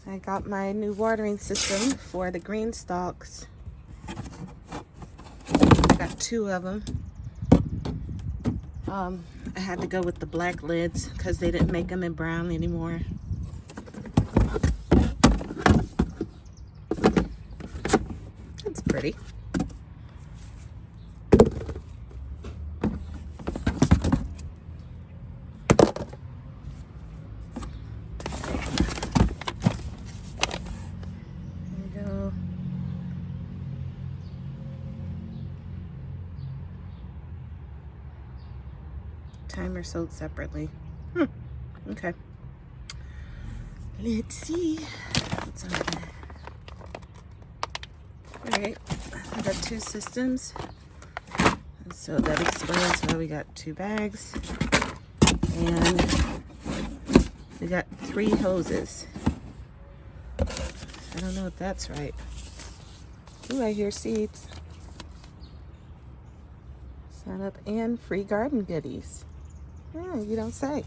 I got my new watering system for the Greenstalks. I got 2 of them. I had to go with the black lids because they didn't make them in brown anymore. That's pretty. Timer sold separately. Okay. Let's see what's on there. Alright, I got 2 systems. And so that explains why we got 2 bags. And we got 3 hoses. I don't know if that's right. Ooh, I hear seeds. Sign up and free garden goodies. Yeah, you don't say.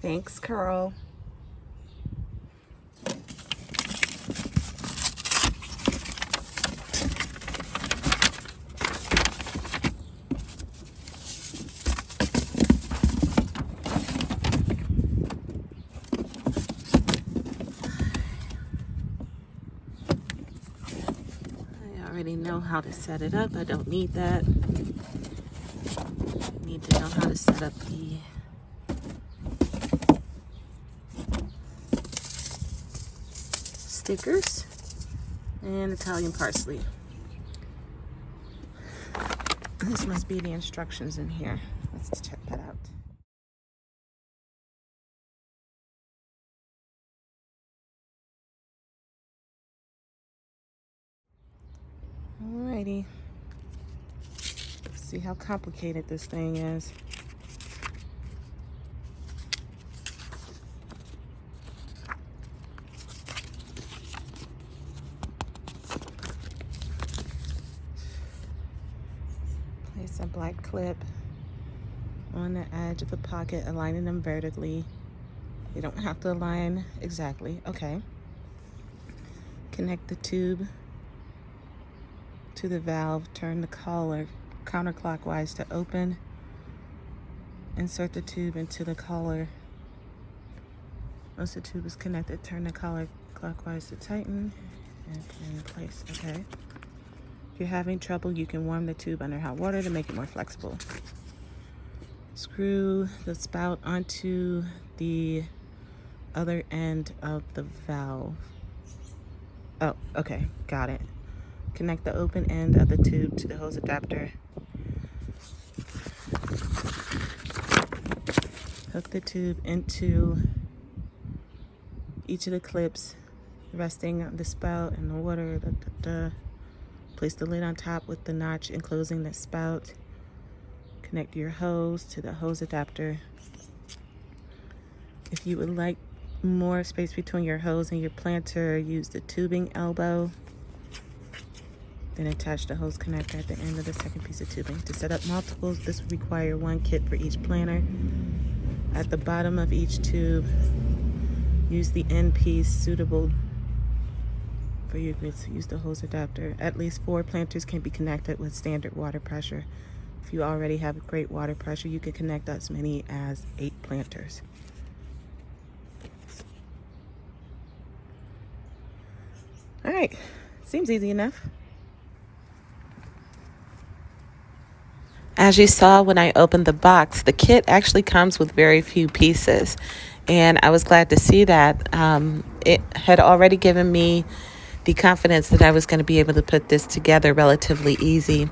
Thanks, Carl. I already know how to set it up. I don't need that. I need to know how to set up the stickers and Italian parsley. This must be the instructions in here. Let's check that out. Alrighty. Let's see how complicated this thing is. Place a black clip on the edge of the pocket, aligning them vertically. You don't have to align exactly. Okay. Connect the tube to the valve, turn the collar counterclockwise to open. Insert the tube into the collar. Once the tube is connected, turn the collar clockwise to tighten and put it in place. Okay. If you're having trouble, you can warm the tube under hot water to make it more flexible. Screw the spout onto the other end of the valve. Oh, okay, got it. Connect the open end of the tube to the hose adapter. Hook the tube into each of the clips resting on the spout and the water. Place the lid on top with the notch enclosing the spout. Connect your hose to the hose adapter. If you would like more space between your hose and your planter, use the tubing elbow. Then attach the hose connector at the end of the second piece of tubing. To set up multiples, this will require 1 kit for each planter. At the bottom of each tube, use the end piece suitable for your grids to use the hose adapter. At least 4 planters can be connected with standard water pressure. If you already have great water pressure, you can connect as many as 8 planters. All right, seems easy enough. As you saw when I opened the box, the kit actually comes with very few pieces, and I was glad to see that. It had already given me the confidence that I was going to be able to put this together relatively easy.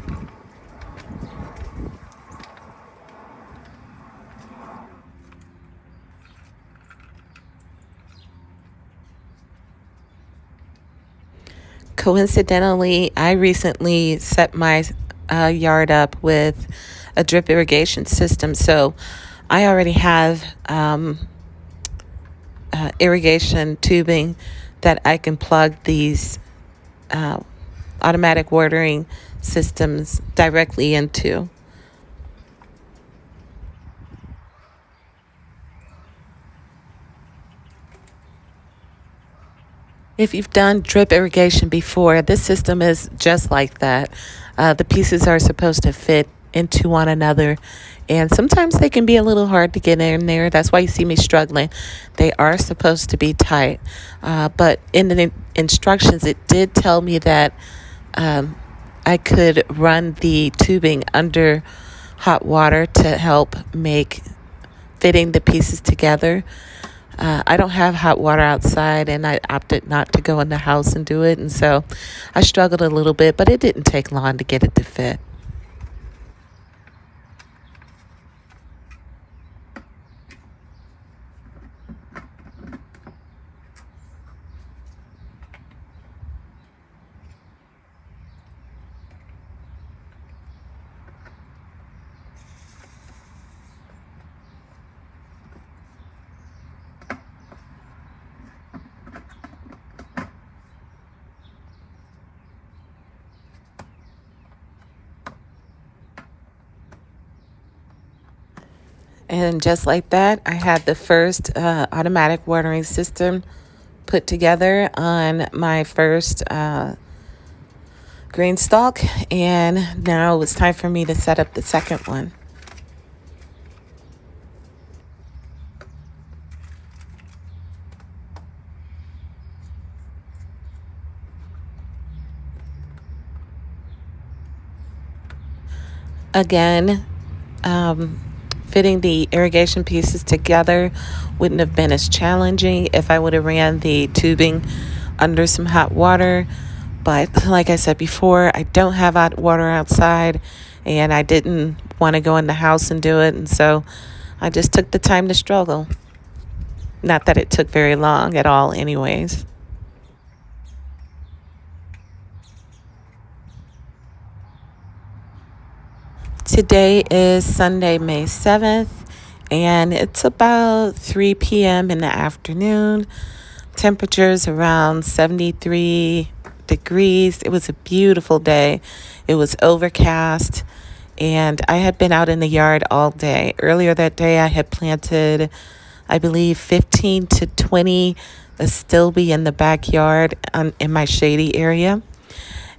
Coincidentally, I recently set my yard up with a drip irrigation system, so I already have irrigation tubing that I can plug these automatic watering systems directly into. If you've done drip irrigation before, this system is just like that. The pieces are supposed to fit into one another, and sometimes they can be a little hard to get in there. That's why you see me struggling. They are supposed to be tight, but in the instructions, it did tell me that I could run the tubing under hot water to help make fitting the pieces together. I don't have hot water outside, and I opted not to go in the house and do it. And so I struggled a little bit, but it didn't take long to get it to fit. And just like that, I had the first automatic watering system put together on my first Greenstalk, and now it's time for me to set up the second one. Again, fitting the irrigation pieces together wouldn't have been as challenging if I would have ran the tubing under some hot water. But like I said before, I don't have hot water outside, and I didn't want to go in the house and do it. And so I just took the time to struggle. Not that it took very long at all, anyways. Today is Sunday, May 7th, and it's about 3 p.m. in the afternoon. Temperatures around 73 degrees. It was a beautiful day. It was overcast, and I had been out in the yard all day. Earlier that day, I had planted, I believe, 15 to 20 astilbe in the backyard in my shady area.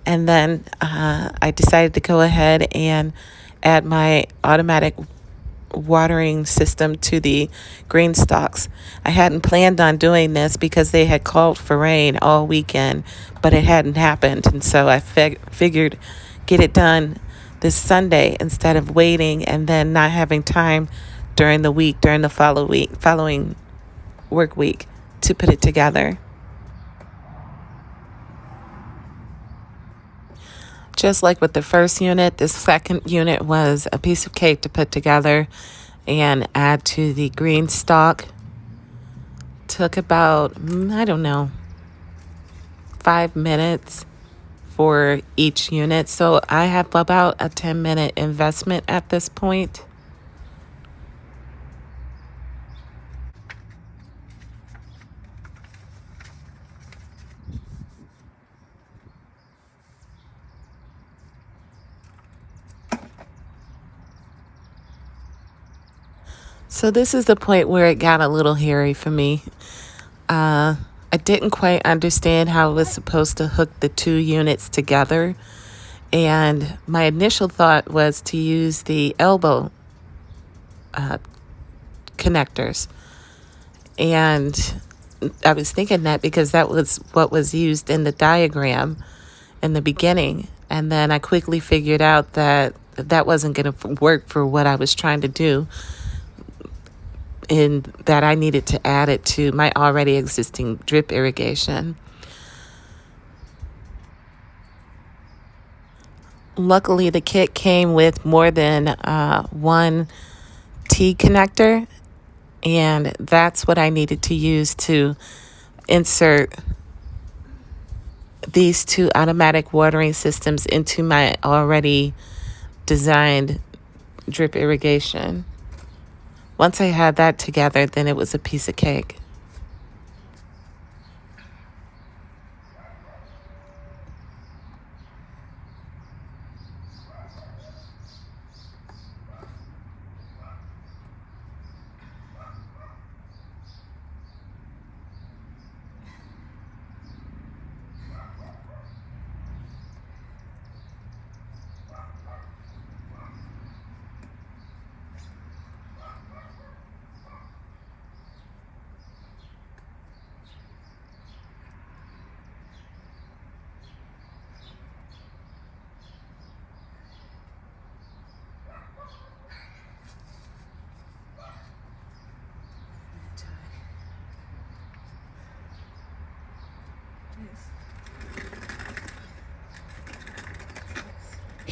And then I decided to go ahead and add my automatic watering system to the Greenstalks. I hadn't planned on doing this because they had called for rain all weekend, but it hadn't happened. And so I figured get it done this Sunday instead of waiting and then not having time during the week, during the following work week to put it together. Just like with the first unit, this second unit was a piece of cake to put together and add to the Greenstalk. Took about, I don't know, 5 minutes for each unit. So I have about a 10-minute investment at this point. So this is the point where it got a little hairy for me. I didn't quite understand how I was supposed to hook the two units together. And my initial thought was to use the elbow connectors. And I was thinking that because that was what was used in the diagram in the beginning. And then I quickly figured out that that wasn't going to work for what I was trying to do, in that I needed to add it to my already existing drip irrigation. Luckily, the kit came with more than one T connector, and that's what I needed to use to insert these two automatic watering systems into my already designed drip irrigation. Once I had that together, then it was a piece of cake.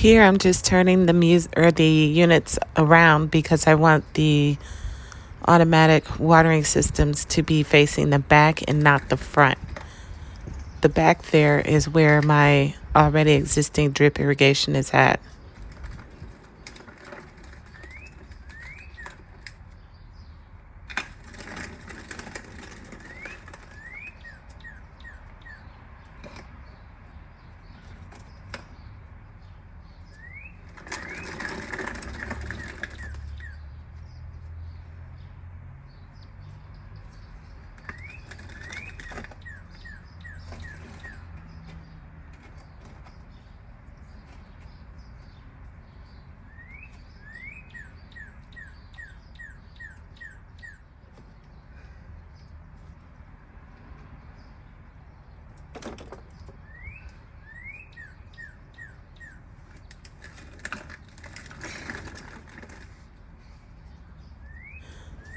Here I'm just turning the units around because I want the automatic watering systems to be facing the back and not the front. The back there is where my already existing drip irrigation is at.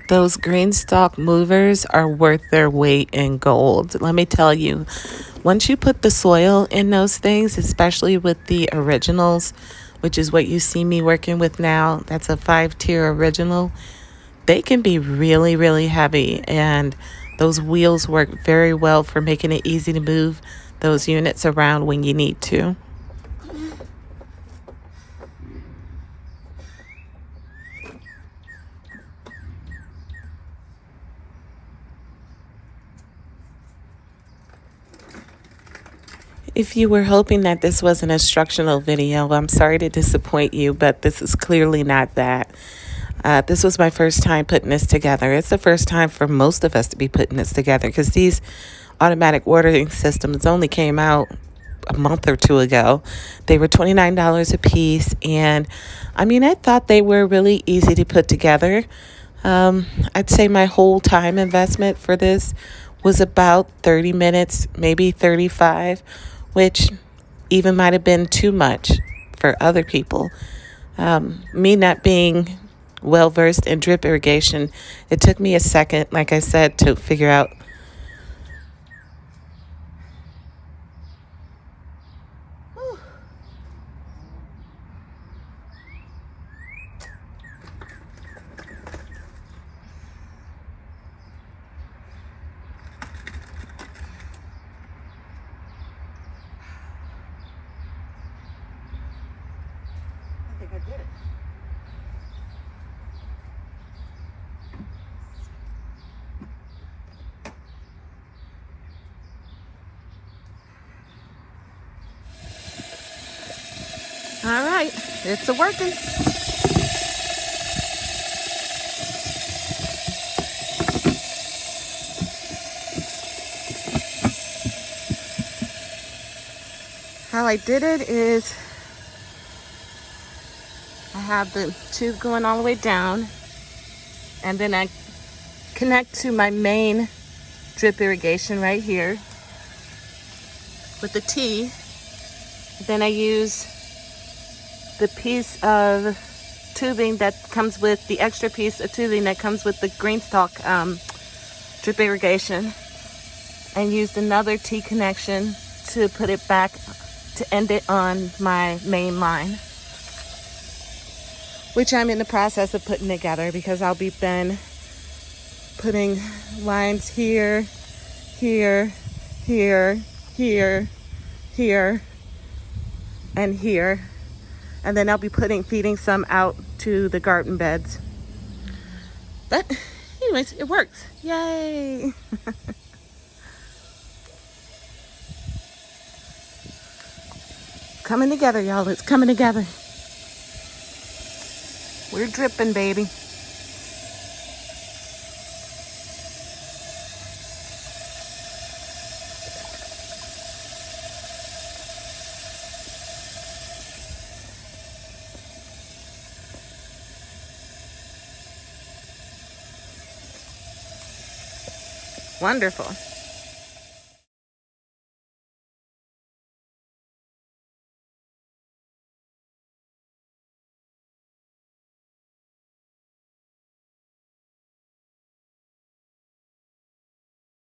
Those Greenstalk movers are worth their weight in gold. Let me tell you, once you put the soil in those things, especially with the originals, which is what you see me working with now, that's a 5-tier original, they can be really, really heavy. And those wheels work very well for making it easy to move those units around when you need to. If you were hoping that this was an instructional video, I'm sorry to disappoint you, but this is clearly not that. This was my first time putting this together. It's the first time for most of us to be putting this together because these automatic watering systems only came out a month or two ago. They were $29 a piece, and I thought they were really easy to put together. I'd say my whole time investment for this was about 30 minutes, maybe 35, which even might have been too much for other people. Me not being well versed in drip irrigation, it took me a second, like I said, to figure out. I think I did it. All right, it's a working. How I did it is I have the tube going all the way down, and then I connect to my main drip irrigation right here with the T. Then I use the piece of tubing that comes with the extra piece of tubing that comes with the Greenstalk drip irrigation, and used another T connection to put it back to end it on my main line, which I'm in the process of putting together because I'll be then putting lines here, here, here, here, here, and here. And then I'll be feeding some out to the garden beds. But anyways, it works. Yay! Coming together, y'all. It's coming together. We're dripping, baby. Wonderful.